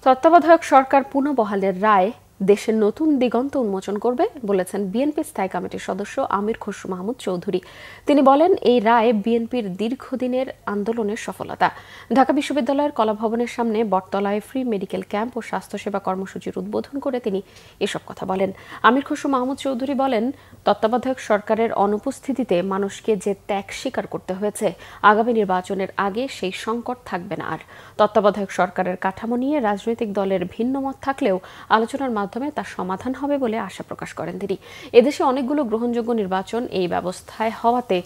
তত্ত্বাবধায়ক সরকার পুনর্বহালের রায় দেশের নতুন দিগন্ত উন্মোচন করবে বলেছেন বিএনপি স্থায়ী কমিটির সদস্য আমির খসরু মাহমুদ চৌধুরী। তিনি বলেন, এই রায় বিএনপির দীর্ঘদিনের আন্দোলনের সফলতা। ঢাকা বিশ্ববিদ্যালয়ের কলাভবনের সামনে বটতলায় ফ্রি মেডিকেল ক্যাম্প ও স্বাস্থ্যসেবা কর্মসূচির উদ্বোধন করে তিনি এসব কথা বলেন। আমির খসরু মাহমুদ চৌধুরী বলেন, তত্ত্বাবধায়ক সরকারের অনুপস্থিতিতে মানুষকে যে ত্যাগ স্বীকার করতে হয়েছে, আগামী নির্বাচনের আগে সেই সংকট থাকবে না আর। তত্ত্বাবধায়ক সরকারের কাঠামো নিয়ে রাজনৈতিক দলের ভিন্ন মত থাকলেও আলোচনার মাধ্যমে তার সমাধান হবে বলে আশা প্রকাশ করেন তিনি। এদেশে অনেকগুলো গ্রহণযোগ্য নির্বাচন এই ব্যবস্থায় হওয়াতে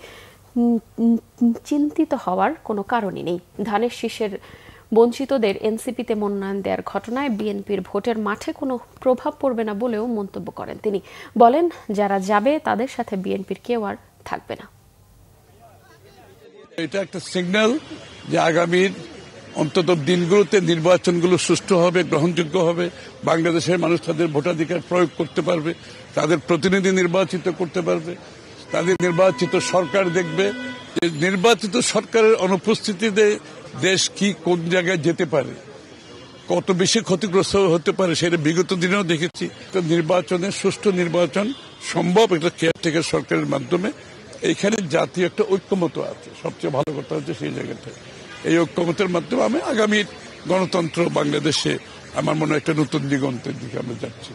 চিন্তিত হওয়ার কোনো কারণই নেই। ধানের শীষের বঞ্চিতদের এনসিপিতে মনোনয়ন দেওয়ার ঘটনায় বিএনপির ভোটের মাঠে কোনো প্রভাব পড়বে না বলেও মন্তব্য করেন তিনি। বলেন, যারা যাবে তাদের সাথে বিএনপির কেউ আর থাকবে না। এটা একটা সিগন্যাল যে আগামীর অন্তত দিনগুলোতে নির্বাচনগুলো সুষ্ঠু হবে, গ্রহণযোগ্য হবে, বাংলাদেশের মানুষ তাদের ভোটাধিকার প্রয়োগ করতে পারবে, তাদের প্রতিনিধি নির্বাচিত করতে পারবে, তাদের নির্বাচিত সরকার দেখবে যে নির্বাচিত সরকারের অনুপস্থিতিতে দেশ কি কোন জায়গায় যেতে পারে, কত বেশি ক্ষতিগ্রস্ত হতে পারে সেটা বিগত দিনেও দেখেছি। নির্বাচনে সুষ্ঠু নির্বাচন সম্ভব একটা কেয়ারটেকার সরকারের মাধ্যমে। এইখানে জাতীয় একটা ঐক্যমত আছে, সবচেয়ে ভালো কথা হচ্ছে সেই জায়গাটা। এই ঐক্যমতের মাধ্যমে আমি আগামী গণতন্ত্র বাংলাদেশে আমার মনে হয় একটা নতুন দিগন্তের দিকে আমরা যাচ্ছি।